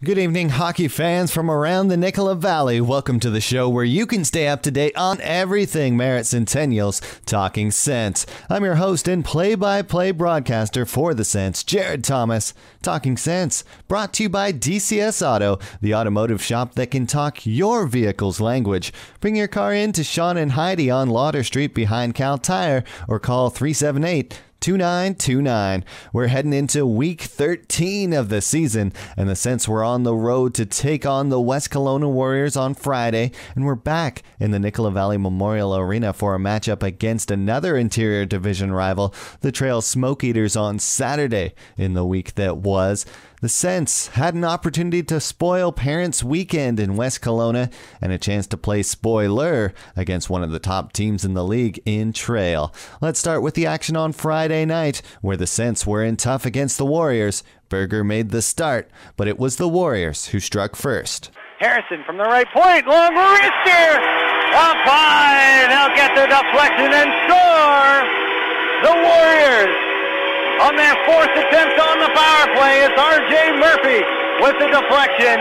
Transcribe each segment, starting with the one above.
Good evening, hockey fans from around the Nicola Valley. Welcome to the show where you can stay up to date on everything Merritt Centennials, Talking Sense. I'm your host and play-by-play broadcaster for the Sense, Jared Thomas. Talking Sense, brought to you by DCS Auto, the automotive shop that can talk your vehicle's language. Bring your car in to Sean and Heidi on Lauder Street behind Cal Tire or call 378-2929. We're heading into week 13 of the season, and the Sense we're on the road to take on the West Kelowna Warriors on Friday, and we're back in the Nicola Valley Memorial Arena for a matchup against another interior division rival, the Trail Smoke Eaters, on Saturday in the week that was. The Sense had an opportunity to spoil Parents' Weekend in West Kelowna and a chance to play spoiler against one of the top teams in the league in Trail. Let's start with the action on Friday night, where the Sense were in tough against the Warriors. Berger made the start, but it was the Warriors who struck first. Harrison from the right point, long wrist here, up high, they'll get the deflection and score! The Warriors, on their fourth attempt on the power play, it's R.J. Murphy with the deflection.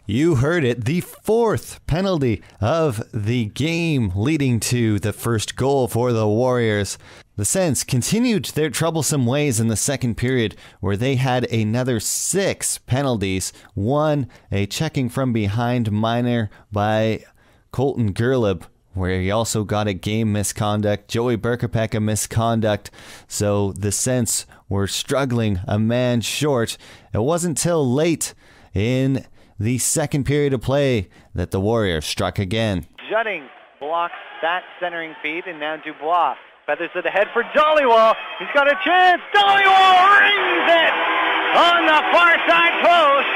You heard it, the fourth penalty of the game, leading to the first goal for the Warriors. The Sense continued their troublesome ways in the second period, where they had another 6 penalties. One, a checking from behind minor by Colton Gerlib, where he also got a game misconduct. Joey Berkopek a misconduct. So the Sense were struggling a man short. It wasn't till late in the second period of play that the Warriors struck again. Jutting blocks that centering feed, and now Dubois feathers it ahead for Dollywall. He's got a chance. Dollywall rings it on the far side post.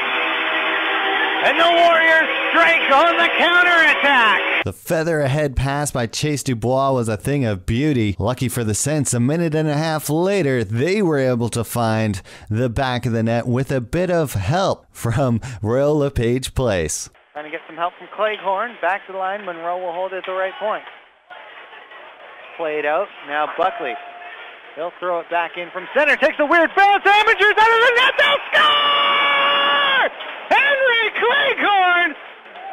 And the Warriors strike on the counterattack. The feather ahead pass by Chase Dubois was a thing of beauty. Lucky for the Sense, a minute and a half later, they were able to find the back of the net with a bit of help from Royal LePage Place. Trying to get some help from Cleghorn. Back to the line. Monroe will hold it at the right point. Played out. Now Buckley. He'll throw it back in from center. Takes a weird bounce. Amateurs out of the net. They'll score! Henry Cleghorn,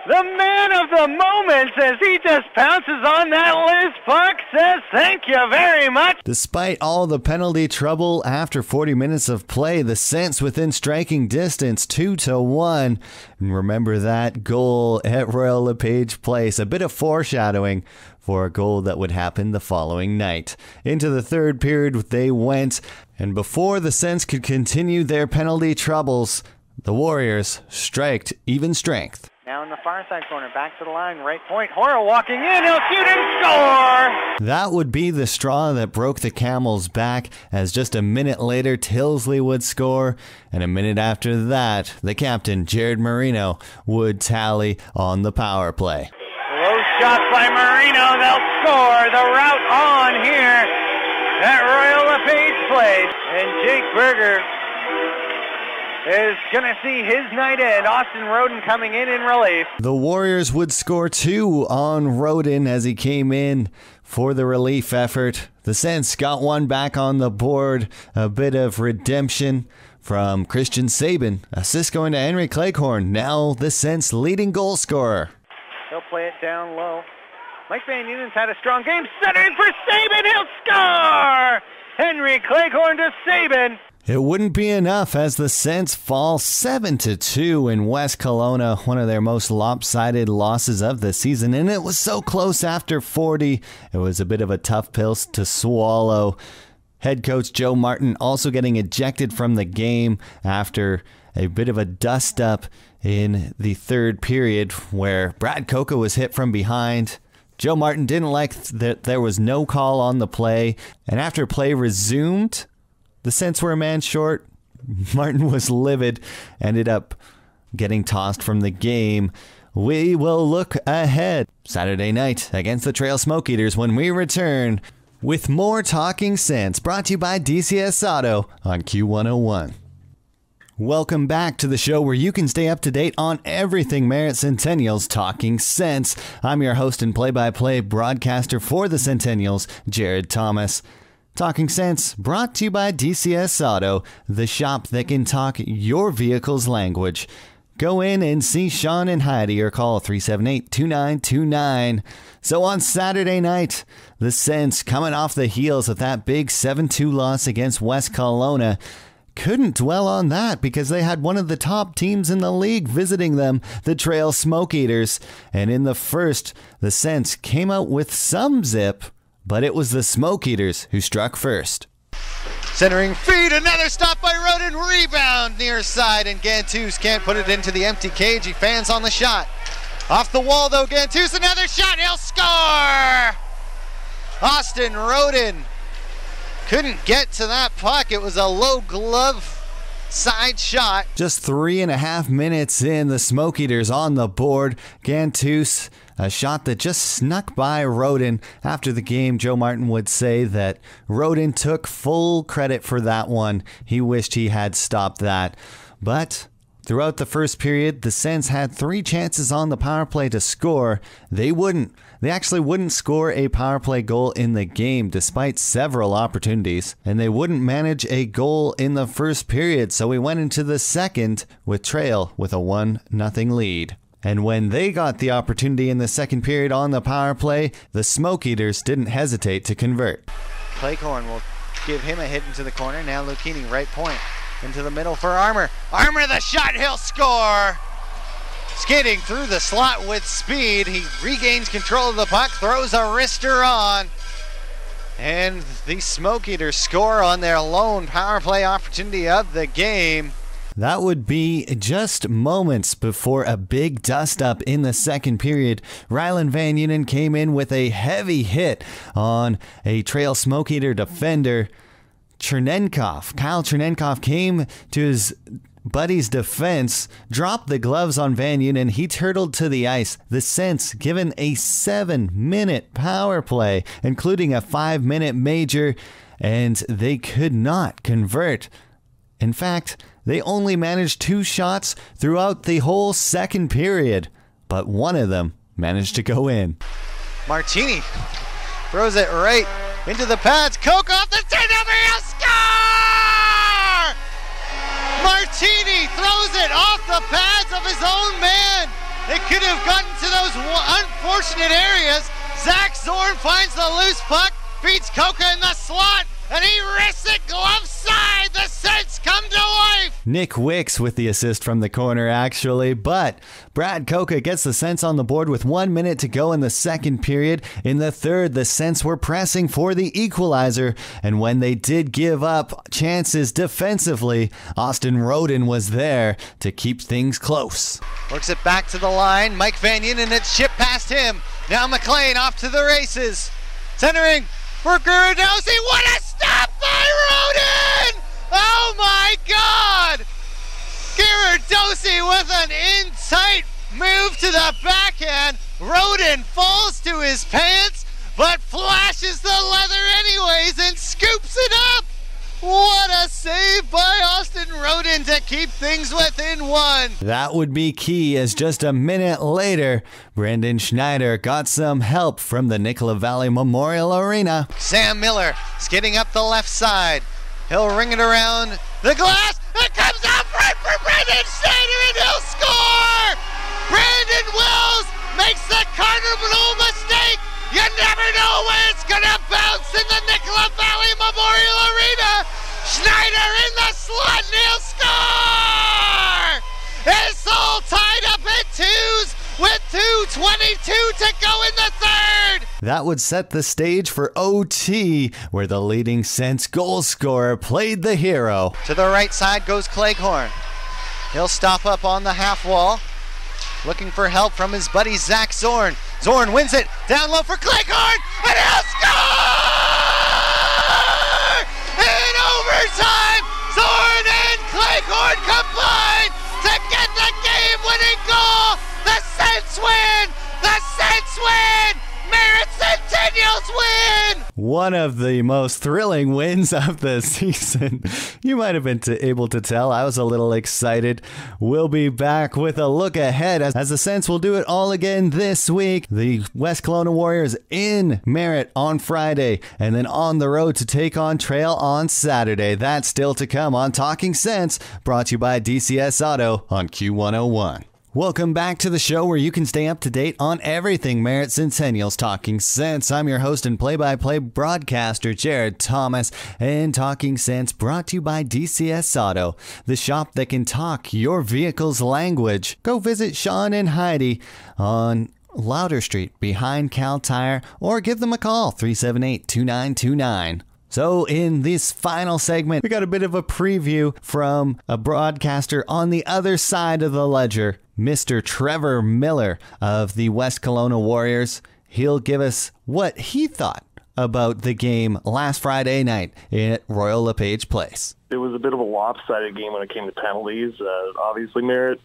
the man of the moment, as he just pounces on that loose puck, says thank you very much. Despite all the penalty trouble, after 40 minutes of play, the Sense within striking distance, 2-1. And remember that goal at Royal LePage Place, a bit of foreshadowing for a goal that would happen the following night. Into the third period they went, and before the Sense could continue their penalty troubles, the Warriors striked even strength. Now in the far side corner, back to the line, right point. Hora walking in, he'll shoot and score! That would be the straw that broke the camel's back, as just a minute later, Tilsley would score, and a minute after that, the captain, Jared Marino, would tally on the power play. Low shot by Marino, they'll score! The route on here at Royal LePage Place, and Jake Berger is going to see his night in. Austin Roden coming in relief. The Warriors would score 2 on Roden as he came in for the relief effort. The Sense got one back on the board. A bit of redemption from Christian Sabin. Assist going to Henry Cleghorn. Now the Sense leading goal scorer. He'll play it down low. Mike Van Unen's had a strong game. Centering for Sabin. He'll score! Henry Cleghorn to Sabin. It wouldn't be enough as the Sense fall 7-2 in West Kelowna, one of their most lopsided losses of the season, and it was so close after 40. It was a bit of a tough pill to swallow. Head coach Joe Martin also getting ejected from the game after a bit of a dust-up in the third period where Brad Coca was hit from behind. Joe Martin didn't like that there was no call on the play, and after play resumed, the Sense were a man short. Martin was livid, ended up getting tossed from the game. We will look ahead Saturday night against the Trail Smoke Eaters when we return with more Talking Sense, brought to you by DCS Auto on Q101. Welcome back to the show where you can stay up to date on everything Merritt Centennials, Talking Sense. I'm your host and play-by-play broadcaster for the Centennials, Jared Thomas. Talking Sense, brought to you by DCS Auto, the shop that can talk your vehicle's language. Go in and see Sean and Heidi or call 378-2929. So on Saturday night, the Sens, coming off the heels of that big 7-2 loss against West Kelowna, couldn't dwell on that because they had one of the top teams in the league visiting them, the Trail Smoke Eaters. And in the first, the Sens came out with some zip, but it was the Smoke Eaters who struck first. Centering feed, another stop by Roden, rebound near side, and Gantus can't put it into the empty cage. He fans on the shot. Off the wall though, Gantus, another shot, he'll score! Austin Roden couldn't get to that puck. It was a low glove side shot. Just 3.5 minutes in, the Smoke Eaters on the board. Gantus, a shot that just snuck by Roden. After the game, Joe Martin would say that Roden took full credit for that one. He wished he had stopped that. But throughout the first period, the Sens had 3 chances on the power play to score. They actually wouldn't score a power play goal in the game despite several opportunities. And they wouldn't manage a goal in the first period. So we went into the second with Trail with a 1-0 lead. And when they got the opportunity in the second period on the power play, the Smoke Eaters didn't hesitate to convert. Claycorn will give him a hit into the corner. Now Lucchini, right point. Into the middle for Armour. Armour the shot, he'll score! Skidding through the slot with speed. He regains control of the puck, throws a wrister on. And the Smoke Eaters score on their lone power play opportunity of the game. That would be just moments before a big dust-up in the second period. Rylan Van Unen came in with a heavy hit on a Trail Smoke Eater defender. Kyle Chernenkov came to his buddy's defense, dropped the gloves on Van Unen. He turtled to the ice. The Sens given a 7-minute power play, including a 5-minute major, and they could not convert. In fact, they only managed 2 shots throughout the whole second period, but one of them managed to go in. Martini throws it right into the pads. Koch off the turnover, he'll score! Martini throws it off the pads of his own man. They could have gotten to those unfortunate areas. Zach Zorn finds the loose puck, beats Kocha in the slot, and he wrists it glove side. The Sens come to life. Nick Wicks with the assist from the corner, actually, but Brad Kocha gets the Sens on the board with 1 minute to go in the second period. In the third, the Sens were pressing for the equalizer, and when they did give up chances defensively, Austin Roden was there to keep things close. Works it back to the line. Mike Van Unen, it's shipped past him. Now McLean off to the races. Centering for Guradosi. What a stop by Roden! Oh my God! Guradosi with an in-tight move to the backhand. Roden falls to his pants, but flashes the leather anyways and scoops it up. What a save by Austin Roden to keep things within 1. That would be key, as just a minute later, Brendan Schneider got some help from the Nicola Valley Memorial Arena. Sam Miller skidding up the left side. He'll ring it around the glass. It comes out right for Brendan Schneider and he'll score! Brandon Wills makes the cardinal mistake. You never know when it's gonna bounce in the Nicola Valley Memorial Arena. Schneider in the slot and he'll score! It's all tied up at 2s with 2:22 to go in the third. That would set the stage for OT, where the leading Sens goal scorer played the hero. To the right side goes Cleghorn. He'll stop up on the half wall, looking for help from his buddy Zach Zorn. Zorn wins it down low for Cleghorn, and he'll score! In overtime, Zorn and Cleghorn combine to get the game-winning goal. The Sens win! The Sens win! Merritt Centennials win! One of the most thrilling wins of the season. You might have been able to tell I was a little excited. We'll be back with a look ahead as the Sens will do it all again this week. The West Kelowna Warriors in Merritt on Friday and then on the road to take on Trail on Saturday. That's still to come on Talking Sense, brought to you by DCS Auto on Q101. Welcome back to the show where you can stay up to date on everything Merritt Centennials Talking Sense. I'm your host and play-by-play broadcaster, Jared Thomas, and Talking Sense brought to you by DCS Auto, the shop that can talk your vehicle's language. Go visit Sean and Heidi on Louder Street behind Cal Tire or give them a call, 378-2929. So in this final segment, we got a bit of a preview from a broadcaster on the other side of the ledger, Mr. Trevor Miller of the West Kelowna Warriors. He'll give us what he thought about the game last Friday night at Royal LePage Place. It was a bit of a lopsided game when it came to penalties. Obviously, Merritt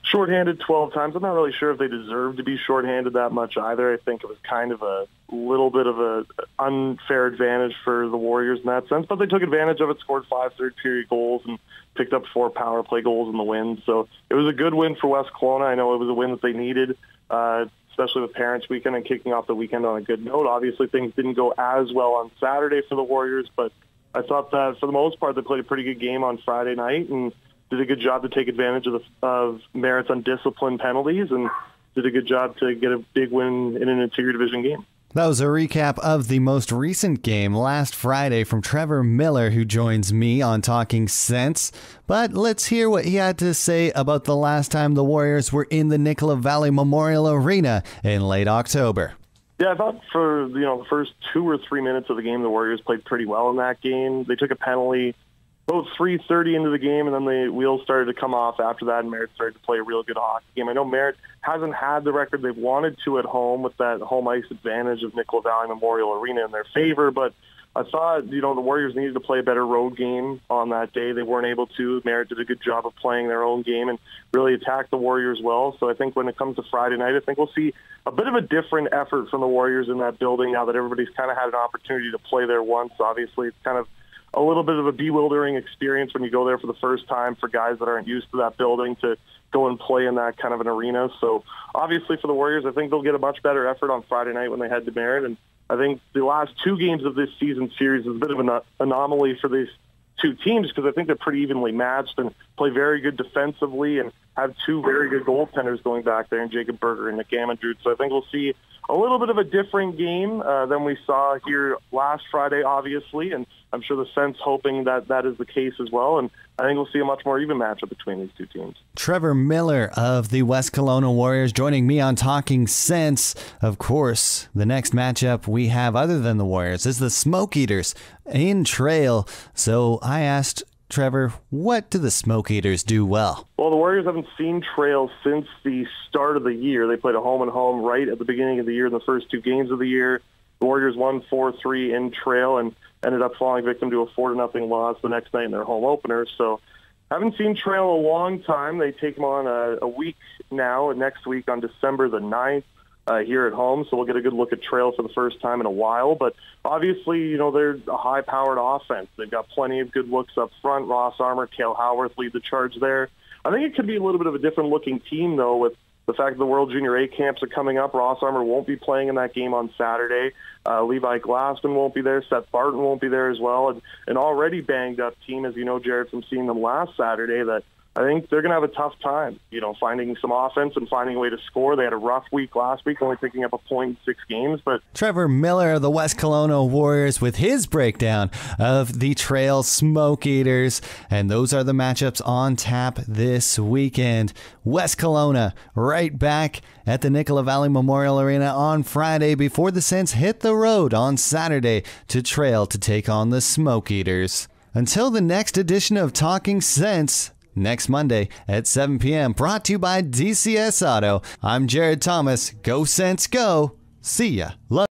shorthanded 12 times. I'm not really sure if they deserved to be shorthanded that much either. I think it was kind of a little bit of an unfair advantage for the Warriors in that sense, but they took advantage of it, scored 5 third-period goals, and picked up 4 power play goals in the win. So it was a good win for West Kelowna. I know it was a win that they needed, especially with Parents' Weekend and kicking off the weekend on a good note. Obviously, things didn't go as well on Saturday for the Warriors, but I thought that for the most part they played a pretty good game on Friday night and did a good job to take advantage of Merritt's undisciplined penalties and did a good job to get a big win in an interior division game. That was a recap of the most recent game last Friday from Trevor Miller, who joins me on Talking Sense. But let's hear what he had to say about the last time the Warriors were in the Nicola Valley Memorial Arena in late October. Yeah, I thought for the first 2 or 3 minutes of the game, the Warriors played pretty well in that game. They took a penalty about 3:30 into the game, and then the wheels started to come off after that, and Merritt started to play a real good hockey game. I know Merritt hasn't had the record they've wanted to at home with that home ice advantage of Nicola Valley Memorial Arena in their favor, but I thought, the Warriors needed to play a better road game on that day. They weren't able to. Merritt did a good job of playing their own game and really attacked the Warriors well. So I think when it comes to Friday night, I think we'll see a bit of a different effort from the Warriors in that building now that everybody's kind of had an opportunity to play there once. Obviously, it's kind of a little bit of a bewildering experience when you go there for the first time for guys that aren't used to that building to go and play in that kind of an arena. So obviously for the Warriors, I think they'll get a much better effort on Friday night when they head to Merritt. And I think the last 2 games of this season series is a bit of an anomaly for these 2 teams because I think they're pretty evenly matched and play very good defensively and have 2 very good goaltenders going back there in Jacob Berger and Nick Amandroot. So I think we'll see a little bit of a different game than we saw here last Friday, obviously, and I'm sure the Sens hoping that that is the case as well, and I think we'll see a much more even matchup between these 2 teams. Trevor Miller of the West Kelowna Warriors joining me on Talking Sense. Of course, the next matchup we have other than the Warriors is the Smoke Eaters in Trail. So I asked Trevor, what do the Smoke Eaters do well? Well, the Warriors haven't seen Trail since the start of the year. They played a home-and-home right at the beginning of the year in the first 2 games of the year. The Warriors won 4-3 in Trail and ended up falling victim to a 4-0 loss the next night in their home opener. So haven't seen Trail in a long time. They take them on a week now, next week on December the 9th. Here at home, so we'll get a good look at Trail for the first time in a while. But obviously, they're a high-powered offense. They've got plenty of good looks up front. Ross Armour, Cale Howarth lead the charge there. I think it could be a little bit of a different-looking team, though, with the fact that the World Junior A camps are coming up. Ross Armour won't be playing in that game on Saturday. Levi Glassman won't be there. Seth Barton won't be there as well. And an already banged-up team, as you know, Jared, from seeing them last Saturday, that I think they're going to have a tough time, finding some offense and finding a way to score. They had a rough week last week, only picking up a point in 6 games. But Trevor Miller of the West Kelowna Warriors with his breakdown of the Trail Smoke Eaters. And those are the matchups on tap this weekend. West Kelowna right back at the Nicola Valley Memorial Arena on Friday before the Sens hit the road on Saturday to Trail to take on the Smoke Eaters. Until the next edition of Talking Sense, next Monday at 7 p.m. Brought to you by DCS Auto. I'm Jared Thomas. Go Sense Go. See ya. Love